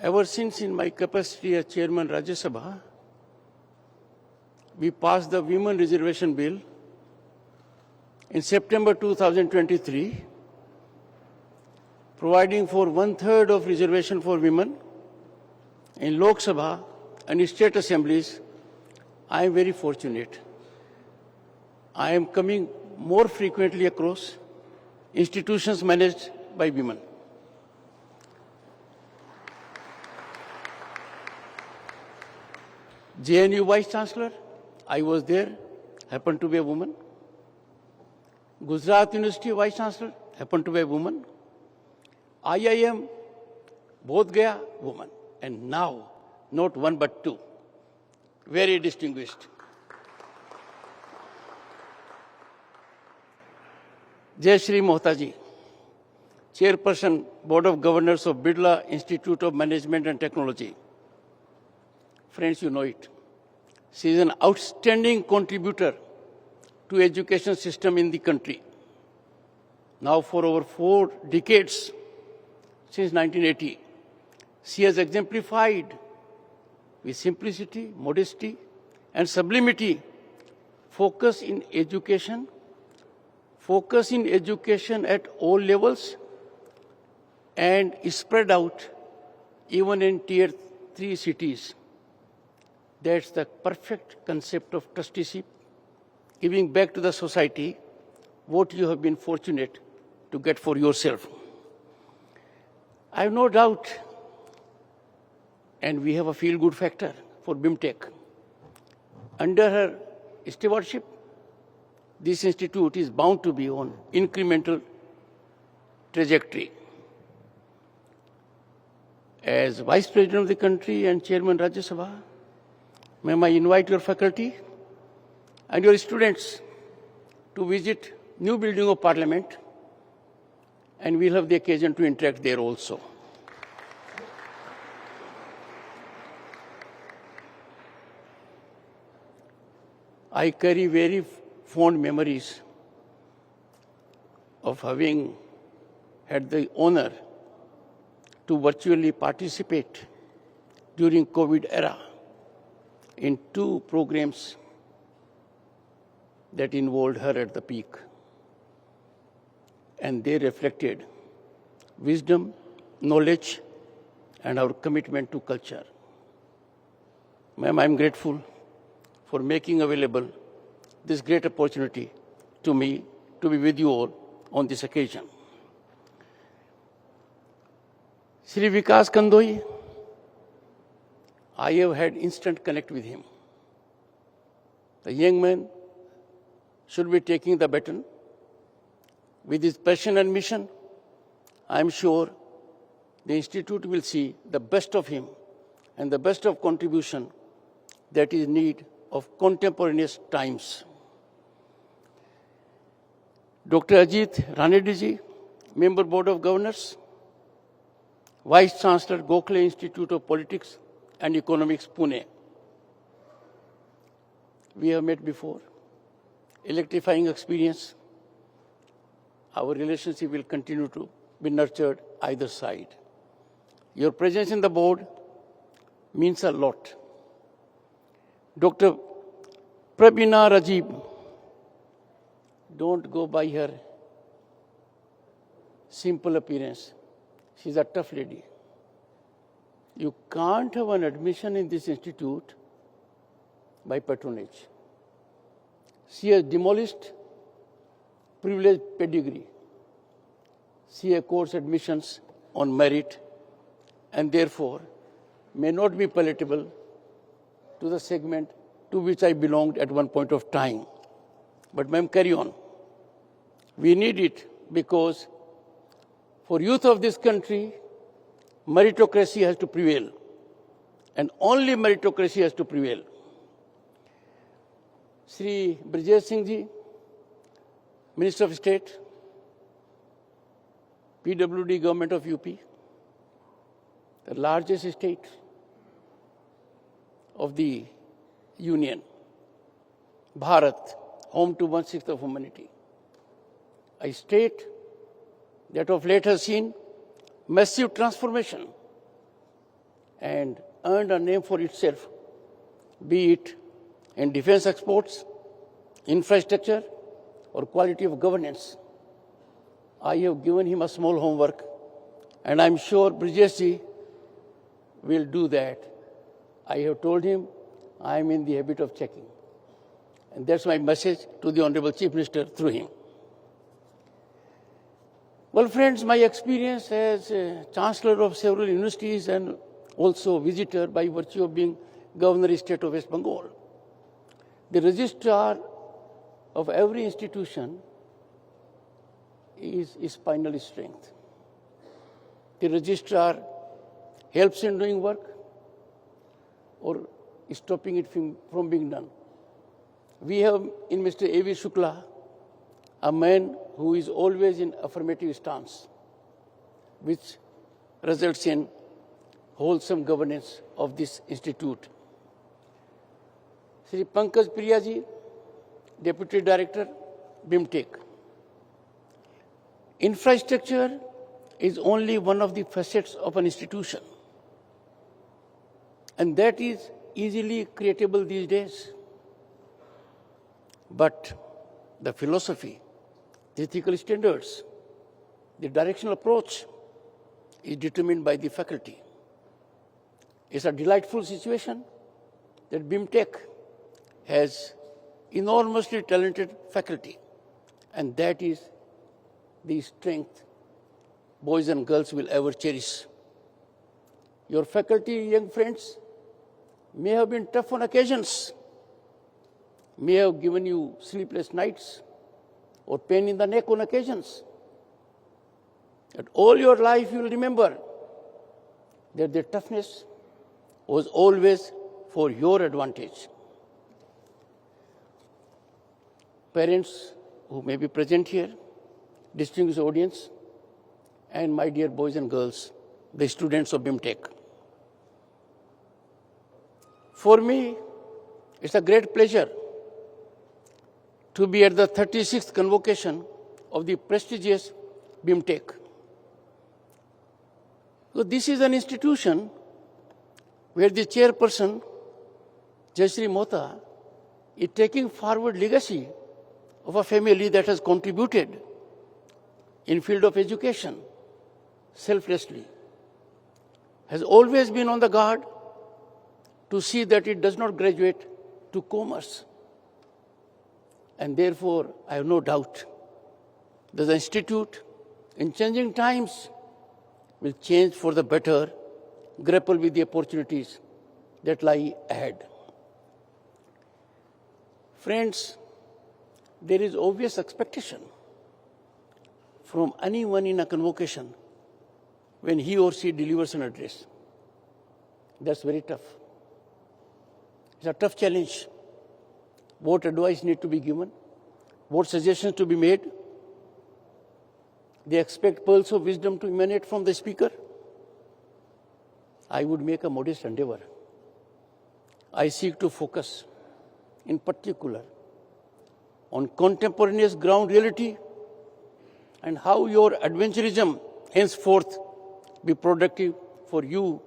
Ever since in my capacity as Chairman Rajya Sabha, we passed the Women Reservation Bill in September 2023, providing for 1/3 of reservation for women in Lok Sabha and state assemblies. I am very fortunate. I am coming more frequently across institutions managed by women. JNU Vice Chancellor, I was there, happened to be a woman. Gujarat University Vice Chancellor, happened to be a woman. IIM, Bodh Gaya, woman. And now, not one but two. Very distinguished. Shri Mohtaji, Chairperson, Board of Governors of Birla Institute of Management and Technology. Friends, you know it. She is an outstanding contributor to education system in the country. Now for over 4 decades, since 1980, she has exemplified with simplicity, modesty, and sublimity, focus in education at all levels, and spread out even in Tier 3 cities. That's the perfect concept of trusteeship, giving back to the society what you have been fortunate to get for yourself. I have no doubt, and we have a feel-good factor for BIMTECH. Under her stewardship, this institute is bound to be on incremental trajectory. As Vice President of the country and Chairman Rajya Sabha, may I invite your faculty and your students to visit new building of Parliament, and we'll have the occasion to interact there also. I carry very fond memories of having had the honor to virtually participate during COVID era in 2 programs that involved her at the peak. And they reflected wisdom, knowledge, and our commitment to culture. Ma'am, I'm grateful for making available this great opportunity to me to be with you all on this occasion. Shri Vikas Kandoi, I have had instant connect with him. The young man should be taking the baton. With his passion and mission, I am sure the Institute will see the best of him and the best of contribution that is need of contemporaneous times. Dr. Ajit Ranediji, Member Board of Governors, Vice Chancellor, Gokhale Institute of Politics and Economics, Pune. We have met before. Electrifying experience. Our relationship will continue to be nurtured either side. Your presence in the board means a lot. Dr. Prabina Rajib, don't go by her simple appearance. She's a tough lady. You can't have an admission in this institute by patronage. She has demolished privileged pedigree. She accords admissions on merit and therefore may not be palatable to the segment to which I belonged at one point of time. But ma'am, carry on. We need it because for youth of this country, meritocracy has to prevail. And only meritocracy has to prevail. Shri Brijesh Singh Ji, Minister of State, PWD Government of UP, the largest state of the Union, Bharat, home to 1/6 of humanity. A state that of late has seen massive transformation and earned a name for itself, be it in defense exports, infrastructure, or quality of governance. I have given him a small homework, and I'm sure Brijesh will do that. I have told him I'm in the habit of checking. And that's my message to the Honorable Chief Minister through him. Well, friends, my experience as Chancellor of several universities and also visitor by virtue of being Governor State of West Bengal. The registrar of every institution is spinal strength. The registrar helps in doing work or stopping it from being done. We have in Mr. A.V. Shukla a man who is always in affirmative stance, which results in wholesome governance of this institute. Shri Pankaj Priyaji, Deputy Director, BIMTECH. Infrastructure is only one of the facets of an institution, and that is easily creatable these days. But the philosophy, the ethical standards, the directional approach is determined by the faculty. It's a delightful situation that BIMTECH has enormously talented faculty, and that is the strength boys and girls will ever cherish. Your faculty, young friends, may have been tough on occasions, may have given you sleepless nights or pain in the neck on occasions. But all your life you will remember that their toughness was always for your advantage. Parents who may be present here, distinguished audience, and my dear boys and girls, the students of BIMTECH. For me, it's a great pleasure to be at the 36th Convocation of the prestigious BIMTECH. So this is an institution where the chairperson, Jayashree Mohta, is taking forward legacy of a family that has contributed in field of education selflessly, has always been on the guard to see that it does not graduate to commerce. And therefore, I have no doubt that the institute, in changing times, will change for the better, grapple with the opportunities that lie ahead. Friends, there is obvious expectation from anyone in a convocation when he or she delivers an address. That's very tough. It's a tough challenge. What advice need to be given? What suggestions to be made? They expect pearls of wisdom to emanate from the speaker. I would make a modest endeavor. I seek to focus, in particular, on contemporaneous ground reality and how your adventurism henceforth be productive for you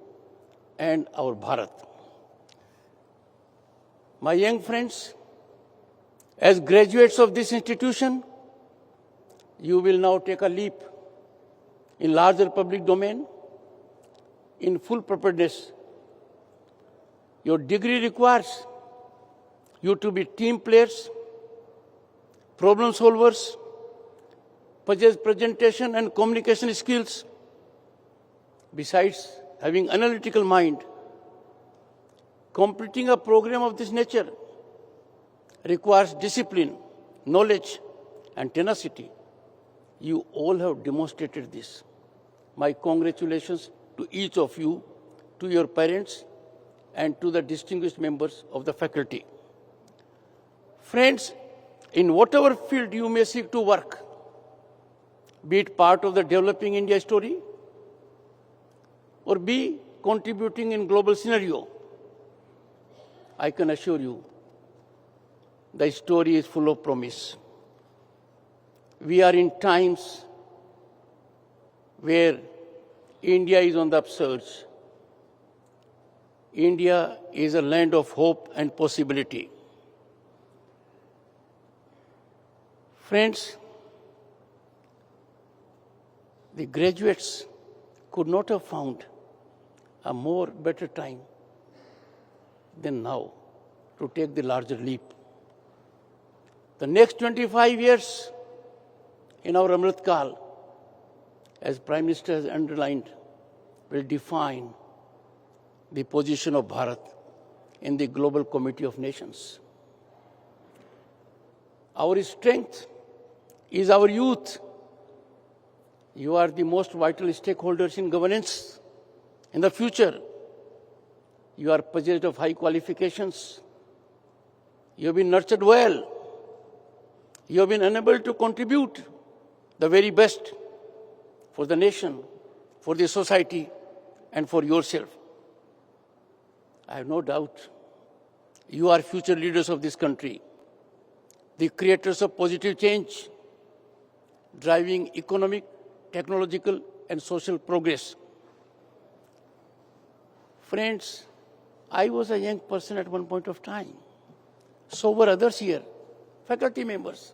and our Bharat. My young friends, as graduates of this institution, you will now take a leap in larger public domain in full preparedness. Your degree requires you to be team players, problem solvers, possess presentation and communication skills. Besides having analytical mind, completing a program of this nature requires discipline, knowledge, and tenacity. You all have demonstrated this. My congratulations to each of you, to your parents, and to the distinguished members of the faculty. Friends, in whatever field you may seek to work, be it part of the developing India story or be contributing in global scenario, I can assure you the story is full of promise. We are in times where India is on the upsurge. India is a land of hope and possibility. Friends, the graduates could not have found a more better time than now to take the larger leap. The next 25 years in our Amrit Kal, as Prime Minister has underlined, will define the position of Bharat in the global community of nations. Our strength is our youth. You are the most vital stakeholders in governance in the future. You are possessed of high qualifications. You have been nurtured well. You have been enabled to contribute the very best for the nation, for the society, and for yourself. I have no doubt you are future leaders of this country, the creators of positive change, driving economic, technological, and social progress. Friends, I was a young person at one point of time. So were others here, faculty members.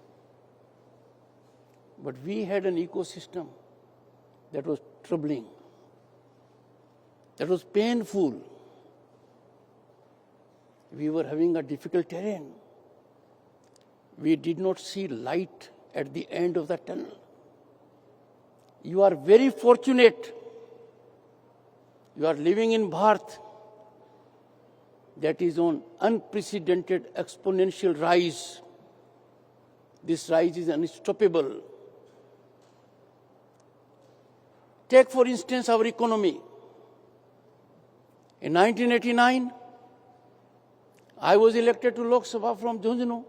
But we had an ecosystem that was troubling, that was painful. We were having a difficult terrain. We did not see light at the end of the tunnel. You are very fortunate. You are living in Bharat that is on unprecedented exponential rise. This rise is unstoppable. Take, for instance, our economy. In 1989, I was elected to Lok Sabha from Jhunjhunu,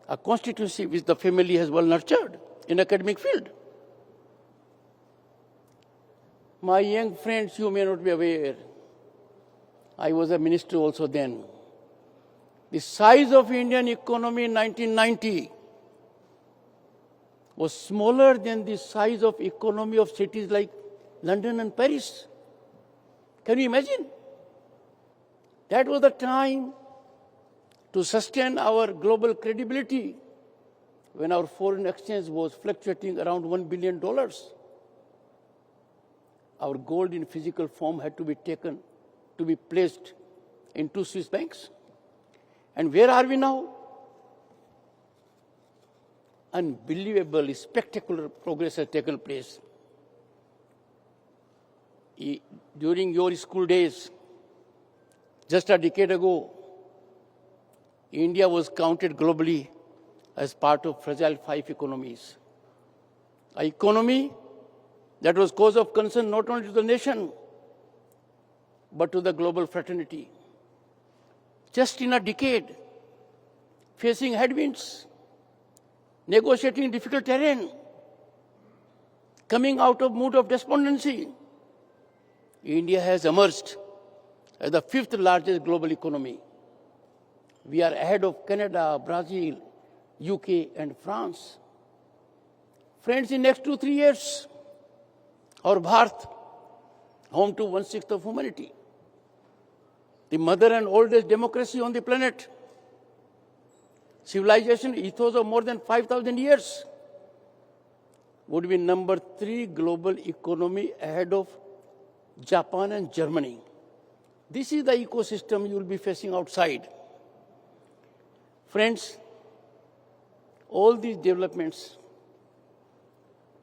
a constituency which the family has well nurtured in academic field. My young friends, you may not be aware, I was a minister also then. The size of Indian economy in 1990 was smaller than the size of economy of cities like London and Paris. Can you imagine? That was the time to sustain our global credibility when our foreign exchange was fluctuating around $1 billion. Our gold in physical form had to be taken, to be placed in 2 Swiss banks. And where are we now? Unbelievable, spectacular progress has taken place. During your school days, just a decade ago, India was counted globally as part of fragile 5 economies. An economy that was cause of concern not only to the nation, but to the global fraternity. Just in a decade, facing headwinds, negotiating difficult terrain, coming out of mood of despondency, India has emerged as the 5th largest global economy. We are ahead of Canada, Brazil, UK, and France. Friends, in next 2-3 years, our Bharat, home to 1/6 of humanity, the mother and oldest democracy on the planet, civilization ethos of more than 5,000 years, would be number 3 global economy ahead of Japan and Germany. This is the ecosystem you will be facing outside. Friends, all these developments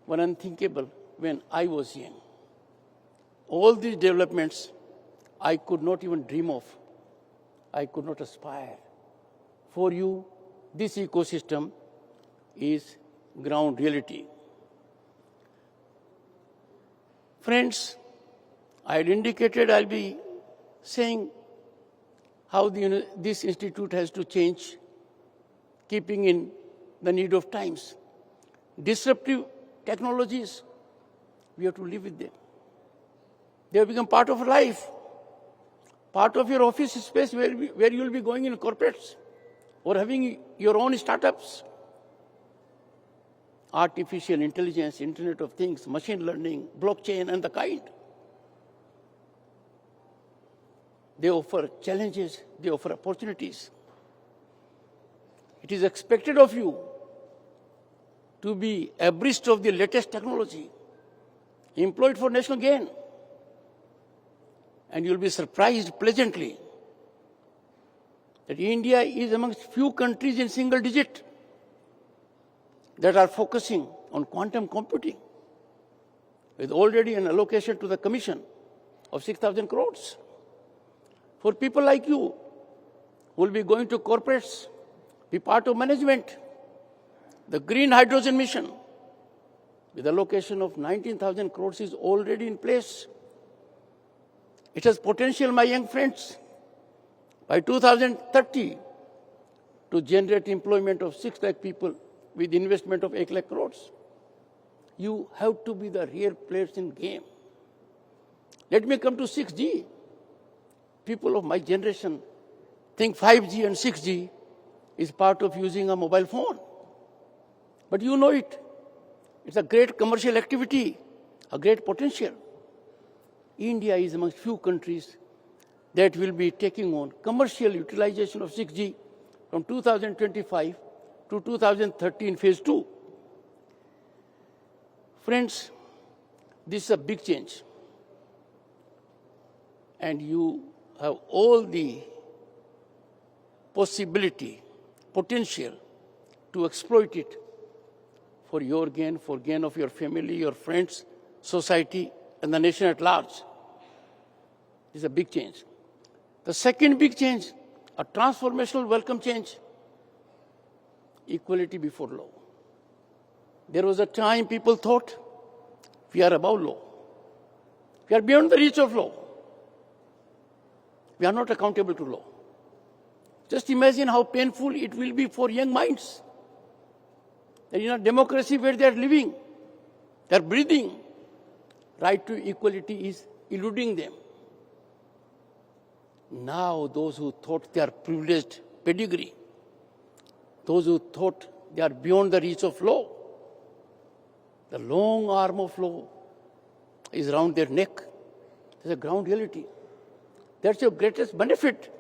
were unthinkable when I was young. All these developments I could not even dream of. I could not aspire. For you, this ecosystem is ground reality. Friends, I had indicated I'll be saying how this institute has to change, keeping in the need of times. Disruptive technologies, we have to live with them. They have become part of life, part of your office space where you will be going in corporates or having your own startups. Artificial intelligence, Internet of Things, machine learning, blockchain, and the kind. they offer challenges, they offer opportunities. It is expected of you to be abreast of the latest technology, employed for national gain. And you'll be surprised pleasantly that India is amongst few countries in single digit that are focusing on quantum computing, with already an allocation to the Commission of 6,000 crores. For people like you who will be going to corporates, be part of management, the green hydrogen mission with allocation of 19,000 crores is already in place. It has potential, my young friends, by 2030 to generate employment of 6 lakh people with investment of 8 lakh crores. You have to be the real players in game. Let me come to 6G. People of my generation think 5G and 6G is part of using a mobile phone. But you know it. It's a great commercial activity, a great potential. India is among few countries that will be taking on commercial utilization of 6G from 2025 to 2030 phase 2. Friends, this is a big change. And you have all the possibility, potential to exploit it for your gain, for gain of your family, your friends, society, and the nation at large. This is a big change. The second big change, a transformational welcome change, equality before law. There was a time people thought we are above law. We are beyond the reach of law. We are not accountable to law. Just imagine how painful it will be for young minds. That in a democracy where they are living, they are breathing, right to equality is eluding them. Now those who thought they are privileged pedigree, those who thought they are beyond the reach of law, the long arm of law is around their neck. There's a ground reality. That's your greatest benefit,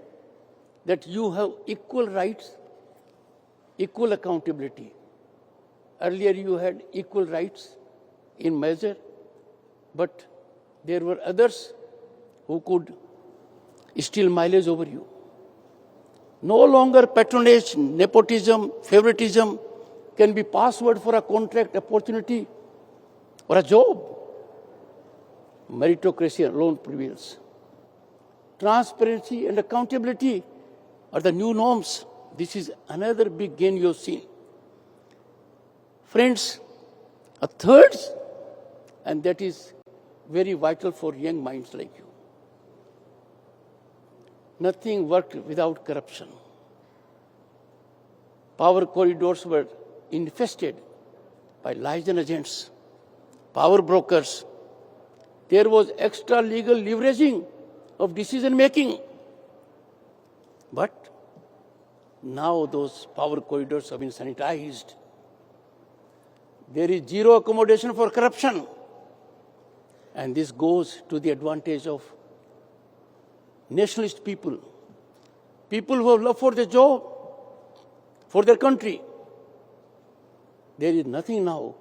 that you have equal rights, equal accountability. Earlier you had equal rights in measure, but there were others who could steal mileage over you. No longer patronage, nepotism, favoritism can be password for a contract opportunity or a job. Meritocracy alone prevails. Transparency and accountability are the new norms. This is another big gain you have seen. Friends, a third, and that is very vital for young minds like you. Nothing worked without corruption. Power corridors were infested by liaison agents, power brokers. There was extra legal leveraging of decision making. But now those power corridors have been sanitized. There is zero accommodation for corruption. And this goes to the advantage of nationalist people, people who have love for their job, for their country. There is nothing now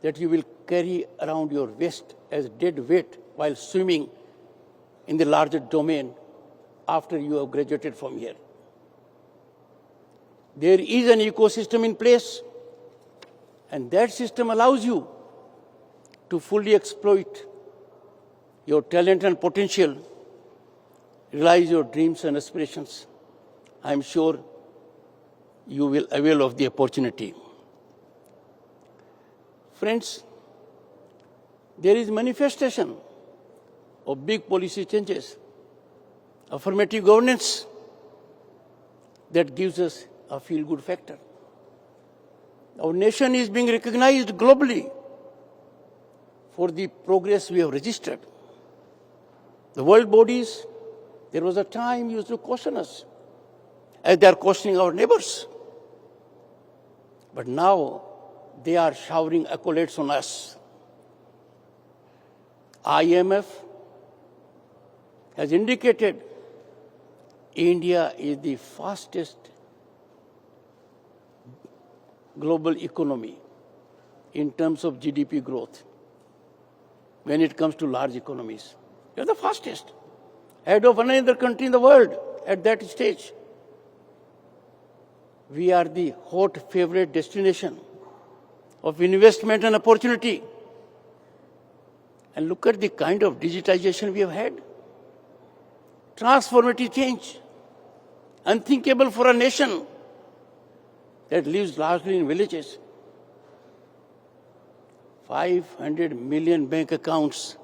that you will carry around your waist as dead weight while swimming in the larger domain after you have graduated from here. There is an ecosystem in place, and that system allows you to fully exploit your talent and potential, realize your dreams and aspirations. I am sure you will avail of the opportunity. Friends, there is manifestation of big policy changes, affirmative governance that gives us a feel-good factor. Our nation is being recognized globally for the progress we have registered. The world bodies, there was a time used to caution us, as they are cautioning our neighbors. But now they are showering accolades on us. IMF, has indicated India is the fastest global economy in terms of GDP growth when it comes to large economies. We are the fastest, ahead of any other country in the world at that stage. We are the hot favorite destination of investment and opportunity. And look at the kind of digitization we have had. Transformative change, unthinkable for a nation that lives largely in villages. 500 million bank accounts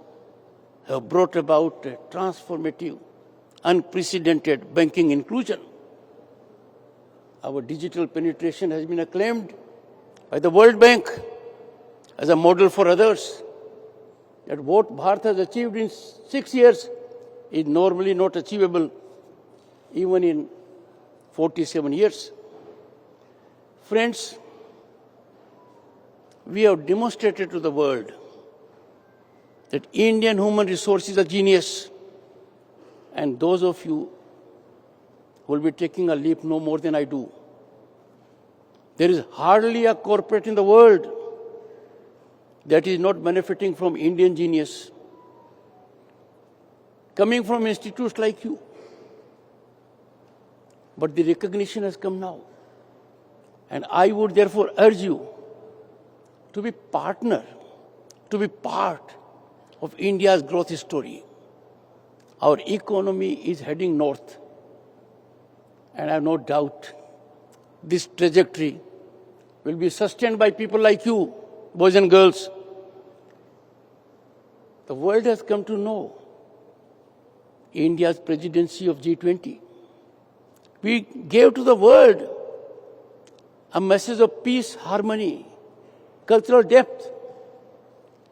have brought about a transformative, unprecedented banking inclusion. Our digital penetration has been acclaimed by the World Bank as a model for others. That what Bharat has achieved in 6 years is normally not achievable even in 47 years. Friends, we have demonstrated to the world that Indian human resources are genius, and those of you who will be taking a leap know more than I do. There is hardly a corporate in the world that is not benefiting from Indian genius, coming from institutes like you. But the recognition has come now. And I would therefore urge you to be partner, to be part of India's growth story. Our economy is heading north. And I have no doubt this trajectory will be sustained by people like you, boys and girls. The world has come to know India's presidency of G20. We gave to the world a message of peace, harmony, cultural depth.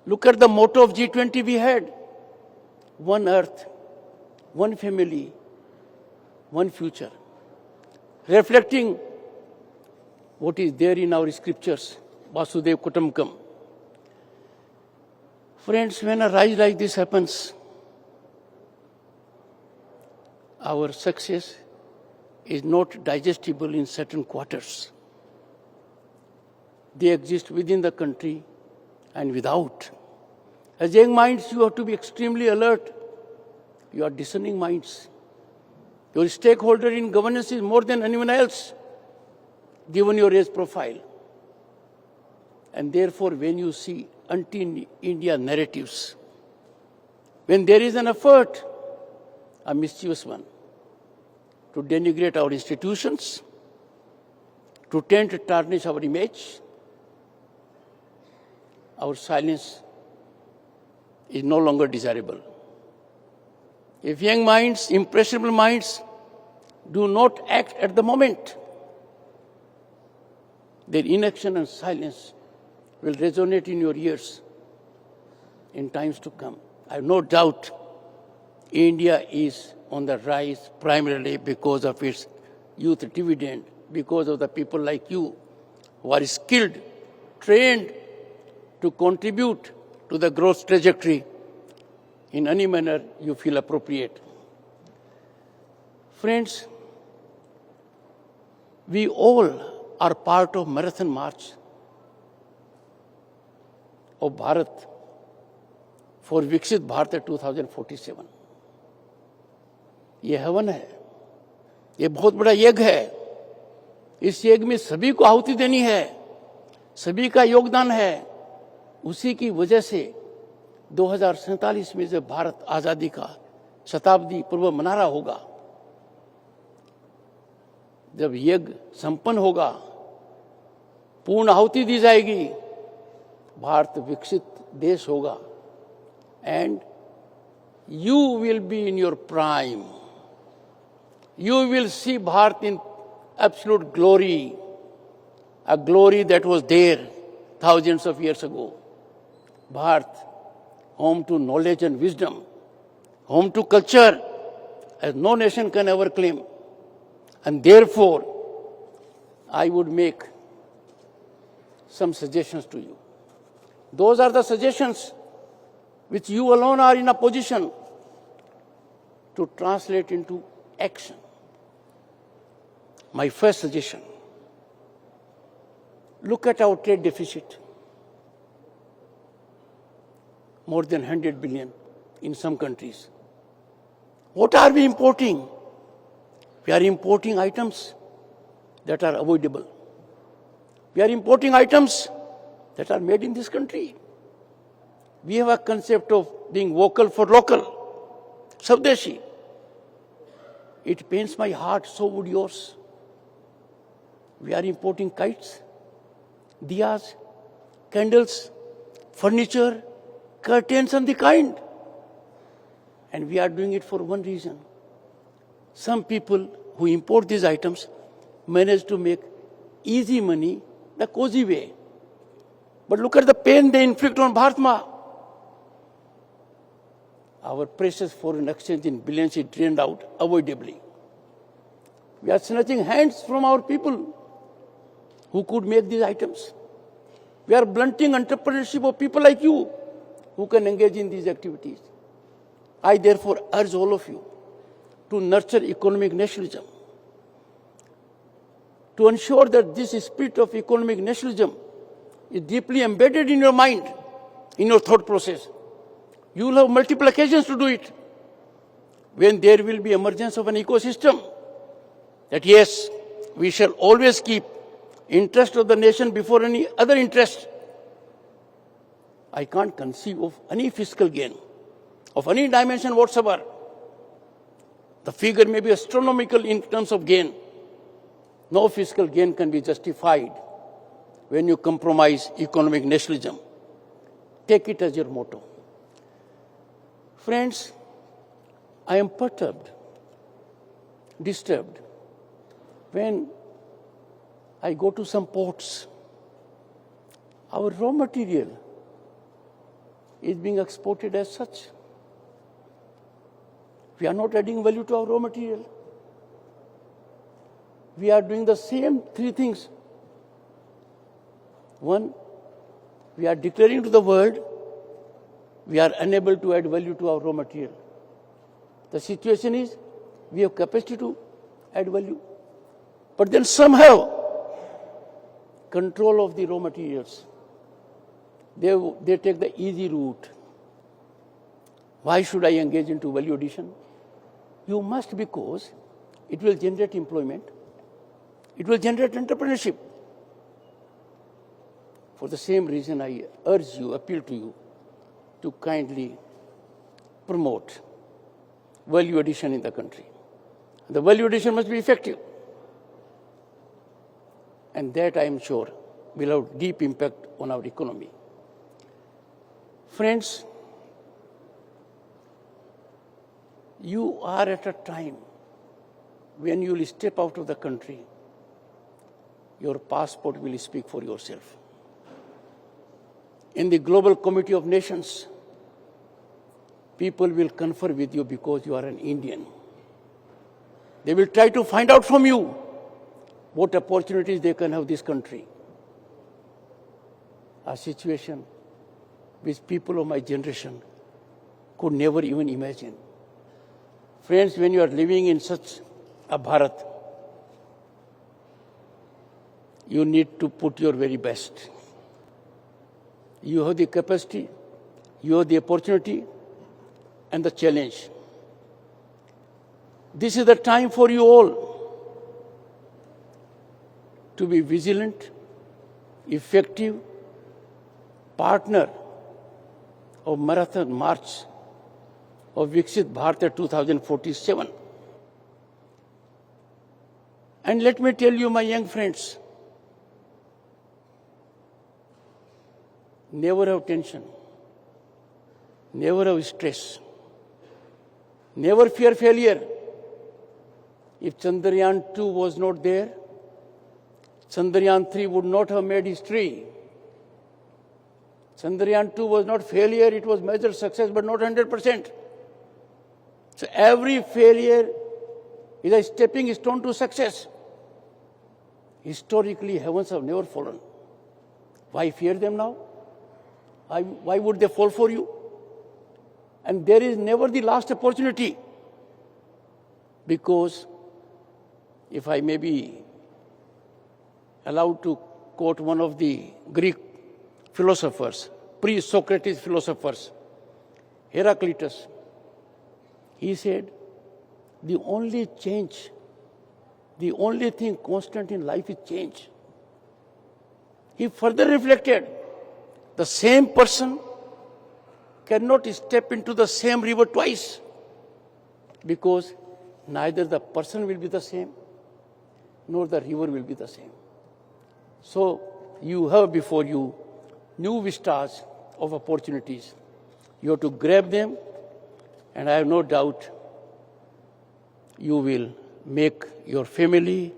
Look at the motto of G20 we had. One earth, one family, one future. Reflecting what is there in our scriptures, Vasudev Kutumbakam. Friends, when a rise like this happens, our success is not digestible in certain quarters. They exist within the country and without. As young minds, you have to be extremely alert. You are discerning minds. Your stakeholder in governance is more than anyone else, given your age profile. And therefore, when you see anti-India narratives, when there is an effort, a mischievous one, to denigrate our institutions, to tend to tarnish our image, our silence is no longer desirable. If young minds, impressionable minds, do not act at the moment, their inaction and silence will resonate in your ears in times to come. I have no doubt India is on the rise primarily because of its youth dividend, because of the people like you who are skilled, trained to contribute to the growth trajectory in any manner you feel appropriate. Friends, we all are part of marathon march of Bharat for Viksit Bharat 2047. ये हवन है, ये बहुत बड़ा यज्ञ है. इस यज्ञ में सभी को आहुति देनी है, सभी का योगदान है. उसी की वजह से 2047 में जब भारत आजादी का शताब्दी पर्व मना रहा होगा, जब यज्ञ संपन्न होगा, पूर्ण आहुति दी जाएगी, भारत विकसित देश होगा. And you will be in your prime. You will see Bharat in absolute glory, a glory that was there thousands of years ago. Bharat, home to knowledge and wisdom, home to culture, as no nation can ever claim. And therefore, I would make some suggestions to you. Those are the suggestions which you alone are in a position to translate into action. My first suggestion, look at our trade deficit. More than 100 billion in some countries. What are we importing? We are importing items that are avoidable. We are importing items that are made in this country. We have a concept of being vocal for local, Swadeshi. It pains my heart, so would yours. We are importing kites, diyas, candles, furniture, curtains and the kind. And we are doing it for one reason. Some people who import these items manage to make easy money the cozy way. But look at the pain they inflict on Bharatma. Our precious foreign exchange in billions is drained out avoidably. We are snatching hands from our people who could make these items. We are blunting entrepreneurship of people like you who can engage in these activities. I therefore urge all of you to nurture economic nationalism, to ensure that this spirit of economic nationalism is deeply embedded in your mind, in your thought process. You will have multiple occasions to do it when there will be emergence of an ecosystem that yes, we shall always keep interest of the nation before any other interest. I can't conceive of any fiscal gain of any dimension whatsoever. The figure may be astronomical in terms of gain. No fiscal gain can be justified when you compromise economic nationalism. Take it as your motto. Friends, I am perturbed, disturbed when I go to some ports. Our raw material is being exported as such. We are not adding value to our raw material. We are doing the same three things. One, we are declaring to the world we are unable to add value to our raw material. The situation is we have capacity to add value. But then somehow, control of the raw materials, they take the easy route. Why should I engage into value addition? You must, because it will generate employment. It will generate entrepreneurship. For the same reason, I urge you, appeal to you, to kindly promote value addition in the country. The value addition must be effective. And that, I am sure, will have deep impact on our economy. Friends, you are at a time when you will step out of the country, your passport will speak for yourself. In the global community of nations, people will confer with you because you are an Indian. They will try to find out from you what opportunities they can have this country. A situation which people of my generation could never even imagine. Friends, when you are living in such a Bharat, you need to put your very best. You have the capacity, you have the opportunity and the challenge. This is the time for you all to be vigilant, effective partner of Marathon March of Viksit Bharat 2047. And let me tell you, my young friends, never have tension, never have stress, never fear failure. If Chandrayaan 2 was not there, Chandrayaan 3 would not have made history. Chandrayaan 2 was not failure, it was major success, but not 100%. So every failure is a stepping stone to success. Historically, heavens have never fallen. Why fear them now? Why would they fall for you? And there is never the last opportunity. because if I may be allowed to quote one of the Greek philosophers, pre-Socrates philosophers, Heraclitus, he said, the only change, the only thing constant in life is change. He further reflected, the same person cannot step into the same river twice, because neither the person will be the same, nor the river will be the same. So you have before you new vistas of opportunities. You have to grab them, and I have no doubt you will make your family,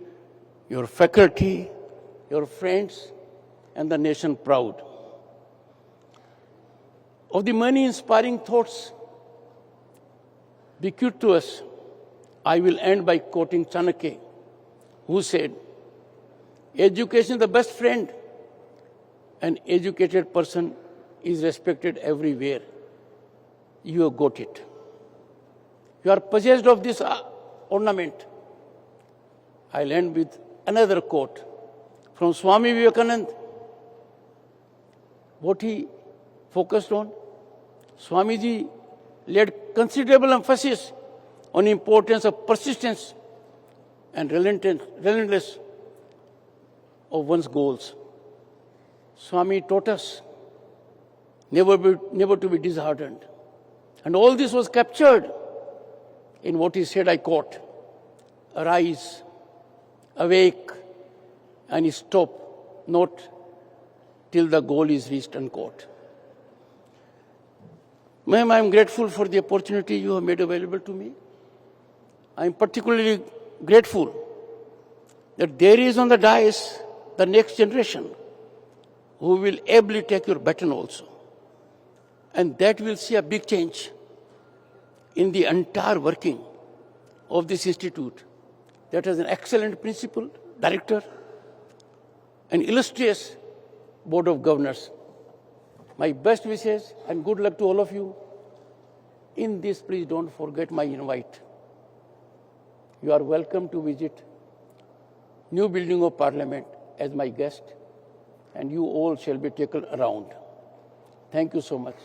your faculty, your friends, and the nation proud. Of the many inspiring thoughts bequeathed to us, I will end by quoting Chanakya, who said, education is the best friend. An educated person is respected everywhere. You have got it. You are possessed of this ornament. I'll end with another quote from Swami Vivekananda. What he focused on? Swamiji laid considerable emphasis on the importance of persistence and relentless of one's goals. Swami taught us never to be disheartened. And all this was captured in what he said, I quote, arise, awake, and stop not till the goal is reached, unquote. Ma'am, I am grateful for the opportunity you have made available to me. I am particularly grateful that there is on the dais the next generation who will ably take your baton also. And that will see a big change in the entire working of this institute that has an excellent principal, director, an illustrious board of governors. My best wishes and good luck to all of you. In this, please don't forget my invite. You are welcome to visit new building of Parliament as my guest, and you all shall be taken around. Thank you so much.